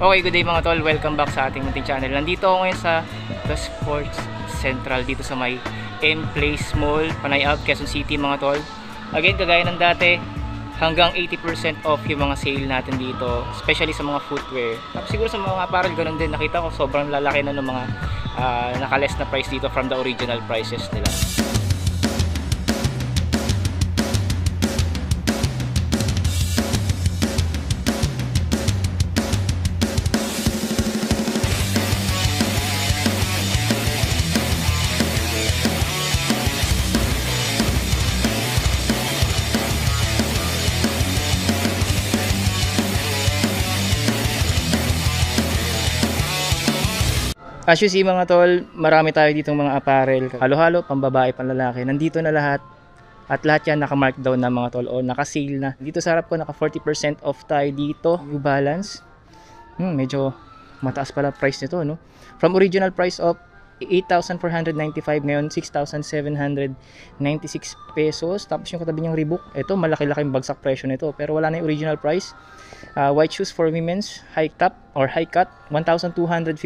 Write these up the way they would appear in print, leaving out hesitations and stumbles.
Okay, good day mga tol. Welcome back sa ating munting channel. Nandito ako ngayon sa The Sports Central dito sa may M-Place Mall, Panay Ave, Quezon City mga tol. Again, kagaya ng dati, hanggang 80% off yung mga sale natin dito, especially sa mga footwear. Tapos siguro sa mga apparel, ganun din. Nakita ko sobrang lalaki na ng mga nakaless na price dito from the original prices nila. As you see mga tol, marami tayo ditong mga apparel, halo-halo, pambabae, panlalaki. Nandito na lahat at lahat yan naka-markdown na mga tol o naka-sale na. Dito sa harap ko naka 40% off tayo dito. New Balance. Medyo mataas pala price nito, no? From original price of 8,495 ngayon 6,796 pesos. Tapos yung katabi niyang Reebok, ito malaki-laking bagsak presyo nito pero wala na yung original price. White shoes for women's, high top or high cut, 1,259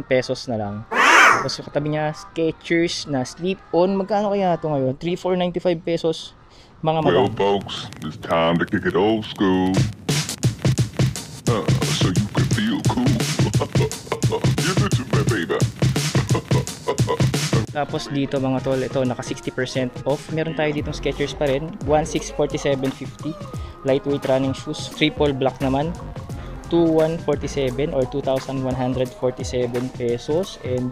pesos na lang. Tapos yung katabi niya Skechers na slip-on, magkano kaya ito ngayon? 3,495 pesos mga madam. Well folks, it's time to kick it old school, so you can feel cool. Give it to me baby. Tapos dito mga tol, ito naka 60% off. Meron tayo ditong Skechers pa rin, 1,647.50. Lightweight running shoes, triple black naman, 2,147 or 2,147 pesos. And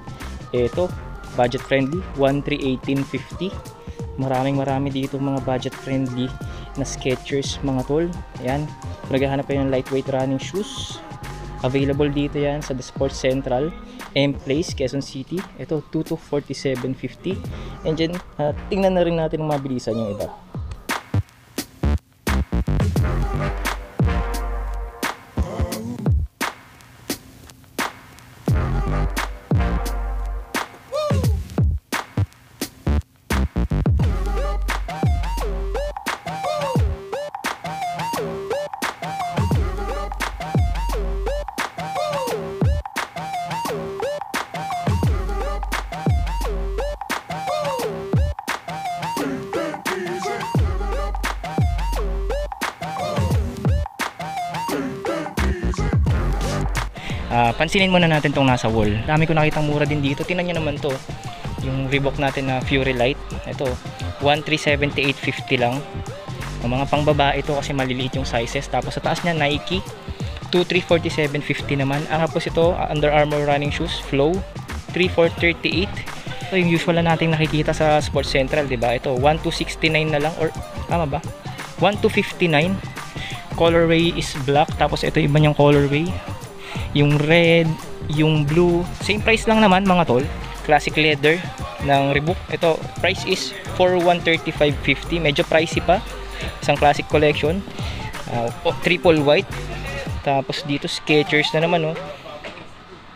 ito, budget friendly, 1,318.50. Marami dito mga budget friendly na Skechers mga tol. Ayan, naghahanap kayo ng lightweight running shoes, available dito yan sa The Sports Central, M-Place, Quezon City. Ito, 2,247.50. And then, tingnan na rin natin ang mabilisan yung iba. Pansinin muna natin tong nasa wall. Dami ko nakitang mura din dito. Tingnan nyo naman to, yung Reebok natin na Fury Light. Ito 1,378.50 lang. Ang mga pangbabae ito kasi maliliit yung sizes. Tapos sa taas niya Nike 2,347.50 naman. Tapos ito Under Armour running shoes Flow 3,438. Ito yung usual na nating nakikita sa Sports Central, diba? Ito 1,269 na lang, or tama ba? 1,259. Colorway is black. Tapos ito iba niyang colorway, yung red, yung blue, same price lang naman mga tol. Classic leather ng Reebok. Ito, price is 4,135.50. Medyo pricey pa. Isang classic collection. Triple white. Tapos dito Skechers na naman, oh.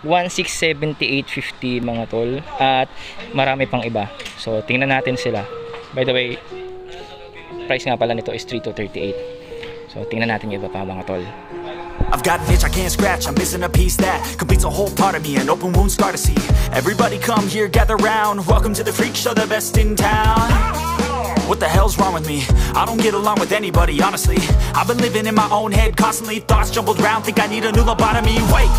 1,678.50 mga tol. At marami pang iba. So, tingnan natin sila. By the way, price nga pala nito is 3,238. So, tingnan natin yung iba pa mga tol. I've got an itch I can't scratch, I'm missing a piece that completes a whole part of me, an open wound scar to see. Everybody come here, gather round, welcome to the freak show, the best in town. What the hell's wrong with me? I don't get along with anybody, honestly. I've been living in my own head constantly, thoughts jumbled round, think I need a new lobotomy. Wait,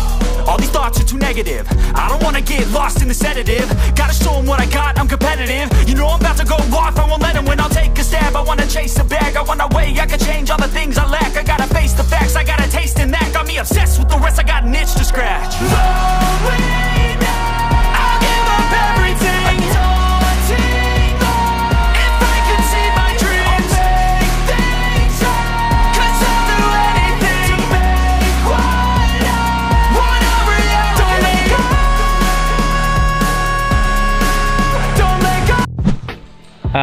all these thoughts are too negative. I don't wanna get lost in the sedative. Gotta show them what I got, I'm competitive. You know I'm about to go off, I won't let them win, I'll take a stab. I wanna chase a bag, I wanna weigh, I can change all the things I lack. I gotta face the facts, I got a taste in that. Got me obsessed with the rest, I got an itch to scratch. Lonely now, I'll give up everything. If I could see my dreams, I'll make things right. 'Cause I'll do anything to make what I wanna reality. Don't let go.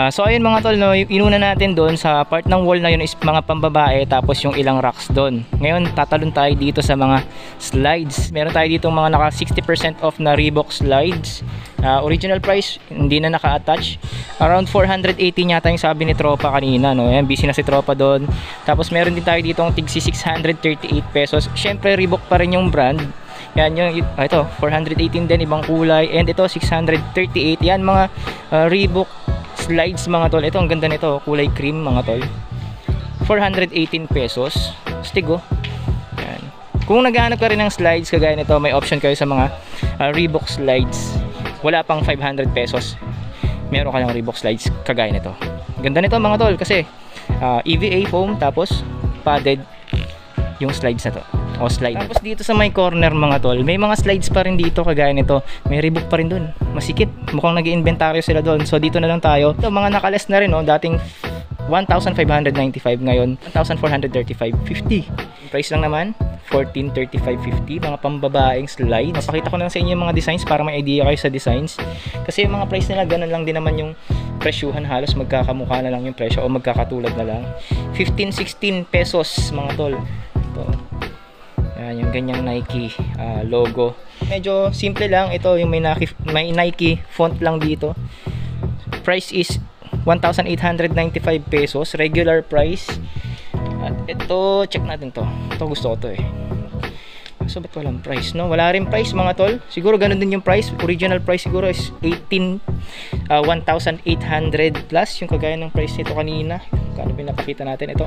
So ayun mga tol, no, yung inuna natin doon sa part ng wall na yun is mga pambabae, tapos yung ilang racks doon. Ngayon tatalon tayo dito sa mga slides. Meron tayo dito mga naka 60% off na Reebok slides. Original price hindi na naka-attach, around 480 yata yung sabi ni Tropa kanina, no. Ayan, busy na si Tropa doon. Tapos meron din tayo dito ng tigsi 638 pesos. Syempre Reebok pa rin yung brand. Yan yung ito 418 din, ibang kulay, and ito 638. Yan mga Reebok slides mga tol. Ito ang ganda nito, kulay cream mga tol. 418 pesos. Stigo. Yan. Kung naghahanap ka rin ng slides kagaya nito, may option kayo sa mga Reebok slides. Wala pang 500 pesos. Meron ka ng Reebok slides kagaya nito. Ganda nito mga tol kasi EVA foam, tapos padded yung slides na to. O slide. Tapos dito sa my corner mga tol, may mga slides pa rin dito kagaya nito. May Reebok pa rin dun. Masikip. Mukhang nag-iinventaryo sila doon. So dito na lang tayo. Ito mga nakaless na rin, no. Dating 1,595, ngayon 1,435.50. Price lang naman 1435.50. Mga pambabaeng slides. Papakita ko na sa inyo yung mga designs para may idea kayo sa designs. Kasi yung mga price nila ganun lang din naman yung presyuhan, halos magkakamukha na lang yung presyo o magkakatulad na lang. 15-16 pesos mga tol. Ito. Yan, yung ganyang Nike logo. Medyo simple lang. Ito yung may Nike font lang dito. Price is 1,895 pesos. Regular price. At ito, check natin to. Ito gusto ko to eh. So ba't walang price, no? Wala rin price mga tol. Siguro ganun din yung price. Original price siguro is 1,800 plus. Yung kagaya ng price nito kanina. Kano pinapakita natin ito?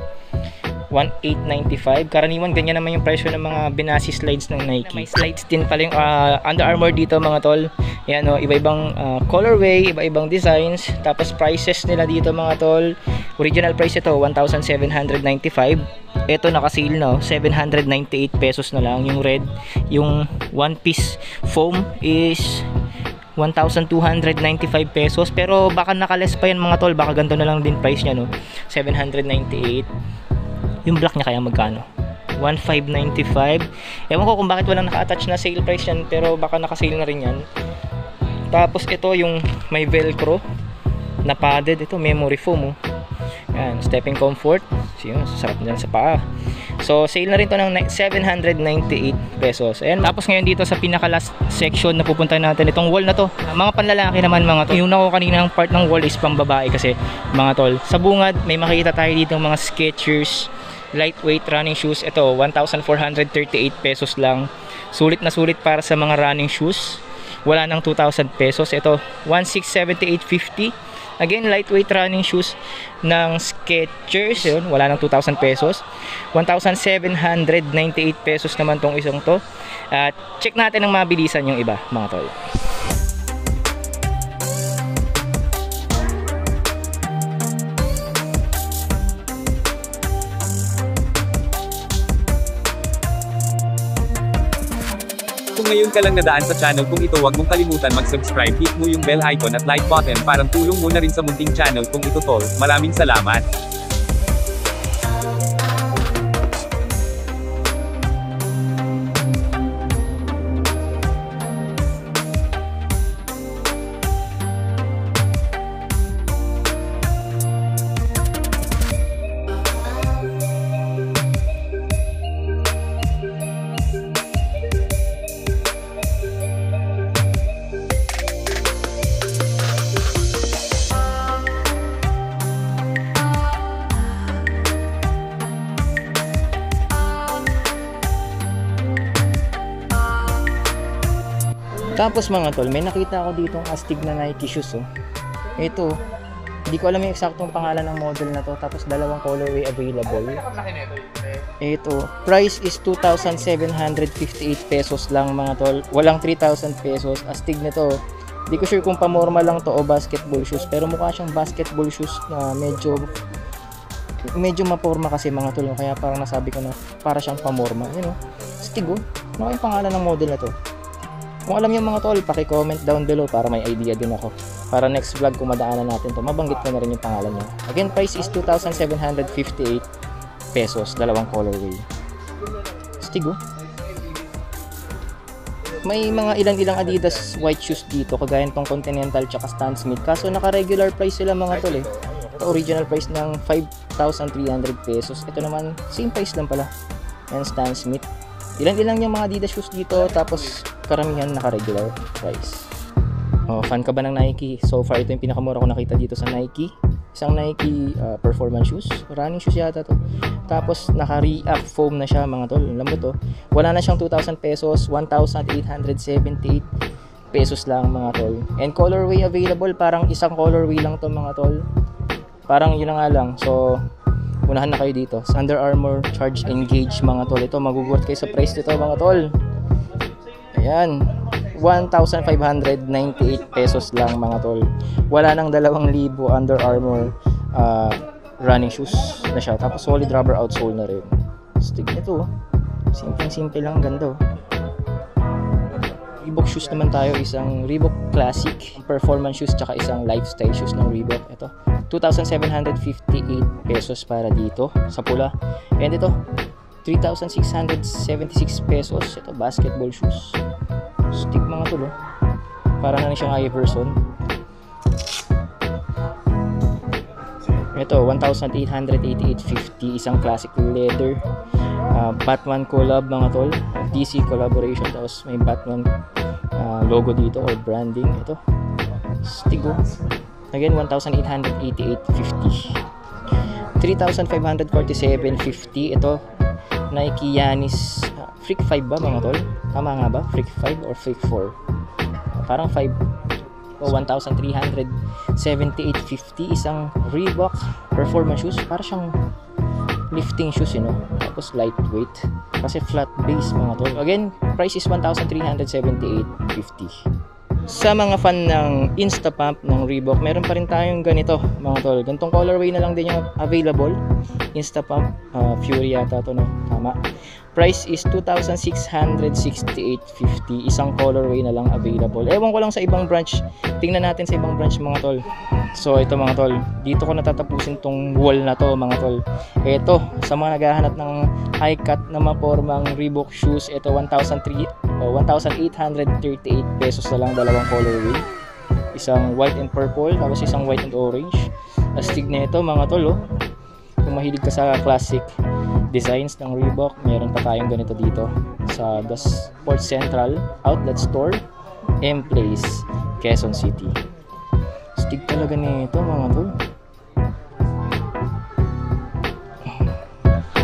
1,895. Karaniwan ganyan naman yung presyo ng mga Benassi slides ng Nike. May slides din pala yung Under Armour dito mga tol. Yan o, iba-ibang colorway, iba-ibang designs. Tapos prices nila dito mga tol. Original price ito 1,795. Ito naka-sale na, 798 pesos na lang. Yung red, yung one piece foam is 1,295 pesos. Pero baka nakaless pa yan mga tol. Baka ganito na lang din price niya, no? 798. Yung black niya kaya magkano? 1,595. Ewan ko kung bakit walang naka-attach na sale price yan, pero baka naka-sale na rin yan. Tapos ito yung may velcro na padded. Ito memory foam, oh. Yan, stepping comfort. So yun, sarap dyan sa paa. So sale na rin to ng 798 pesos. Ayan. Tapos ngayon dito sa pinaka last section na pupuntahan natin, itong wall na to, mga panlalaki naman mga tol. Yung nako kanina ng part ng wall is pang babae kasi mga tol. Sa bungad may makikita tayo dito mga Skechers lightweight running shoes. Ito 1,438 pesos lang. Sulit na sulit para sa mga running shoes. Wala nang 2,000 pesos. Ito 1,678.50. Again, lightweight running shoes ng Skechers. Yun, wala nang 2,000 pesos. 1,798 pesos naman tong isang to. At check natin ang mabilisan yung iba mga tol. Kung ngayon ka lang nadaan sa channel kung ito, huwag mong kalimutan mag-subscribe, hit mo yung bell icon at like button para tulong mo na rin sa munting channel kung ito tol. Maraming salamat. Tapos mga tol, may nakita ako dito ang astig na Nike shoes, oh. Ito, hindi ko alam yung eksaktong pangalan ng model na to. Tapos dalawang colorway available. Ito, price is 2,758 pesos lang mga tol. Walang 3,000 pesos. Astig nito. Hindi ko sure kung pamorma lang to o basketball shoes. Pero mukha siyang basketball shoes na medyo maporma kasi mga tol. Kaya parang nasabi ko na para siyang pamorma. Yun, oh. Astig, oh. Ano yung pangalan ng model na to? Kung alam niyo mga tol, paki-comment down below para may idea din ako. Para next vlog kung madaanan natin to, mabanggit ko na rin yung pangalan niya. Again, price is 2,758 pesos, dalawang colorway. Stigo. may mga ilang Adidas white shoes dito, kagaya nitong Continental tsaka Stan Smith. Kaso naka-regular price sila mga tol eh. Ito original price ng 5,300 pesos. Ito naman same price lang pala. Yan Stan Smith. Ilang yung mga Adidas shoes dito, tapos karamihan naka-regular price. Oh, fan ka ba ng Nike? So far ito yung pinakamura ko nakita dito sa Nike. Isang Nike performance shoes, running shoes yata to. Tapos naka-react foam na siya mga tol. Alam mo to, wala na siyang 2,000 pesos, 1,878 pesos lang mga tol. And colorway available, parang isang colorway lang to mga tol. Parang yun na nga lang. So unahan na kayo dito sa Under Armour Charge Engage mga tol. Ito magugulat kayo sa price nito mga tol. Ayan, 1,598 pesos lang mga tol. Wala nang 2,000 Under Armour running shoes na siya. Tapos solid rubber outsole na rin. Stick nito. Simple lang, ganda. Reebok shoes naman tayo, isang Reebok Classic performance shoes tsaka isang lifestyle shoes ng Reebok. Ito 2,758 pesos para dito sa pula. And ito 3,676 pesos. Ito basketball shoes. Stick mga tulo. Para na siyang Iverson. Ito 1,888.50, isang classic leather Batman collab mga tol, DC collaboration, tapos may Batman logo dito or branding. Ito Stigo again 1,888.50. 3,547.50. ito Nike Yanis Freak 5 ba mga tol? Tama nga ba? Freak 5 or Freak 4? Parang 5. 1,378.50, isang Reebok performance shoes. Para siyang lifting shoes, you know? Tapos lightweight kasi flat base mga tol. Again, price is 1,378.50. Sa mga fan ng Instapump ng Reebok, meron pa rin tayong ganito mga tol. Ganitong colorway na lang din yung available. Instapump Fury yata to, no? Tama. Price is 2,668.50. Isang colorway na lang available. Ewan ko lang sa ibang branch. Tingnan natin sa ibang branch mga tol. So ito mga tol, dito ko natatapusin tong wall na to mga tol. Ito, sa mga naghahanap ng high cut na mapormang Reebok shoes, ito 1,838 pesos na lang, dalawang colorway. Isang white and purple, tapos isang white and orange. Astig na ito mga tol, oh. Kung mahilig ka sa classic designs ng Reebok, meron pa tayong ganito dito sa The Sports Central Outlet Store, M-Place, Quezon City. Stig talaga nito mga tol.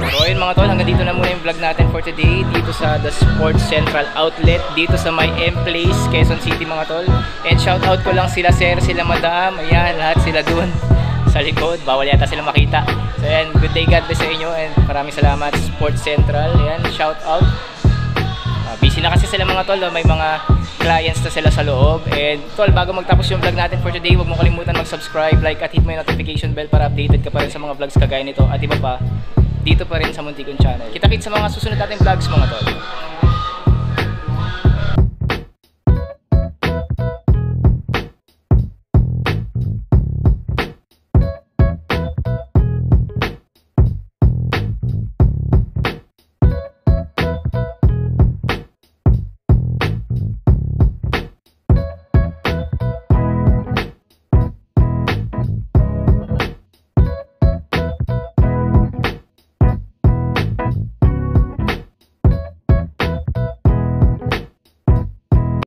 So ayun mga tol, hanggang dito na muna yung vlog natin for today dito sa The Sports Central Outlet dito sa my M-Place, Quezon City mga tol. And shout out ko lang sila sir, sila madam, ayan, lahat sila dun sa likod, bawal yata sila makita. So ayan, good day, God bless sa inyo, and maraming salamat Sports Central. Ayan, shout out. Busy na kasi sila mga tol, may mga clients na sila sa loob. And tol, bago magtapos yung vlog natin for today, huwag mo kalimutan mag-subscribe, like at hit mo yung notification bell para updated ka pa rin sa mga vlogs kagaya nito at iba pa dito pa rin sa Muntikon Channel. Kita-kits sa mga susunod nating vlogs mga tol.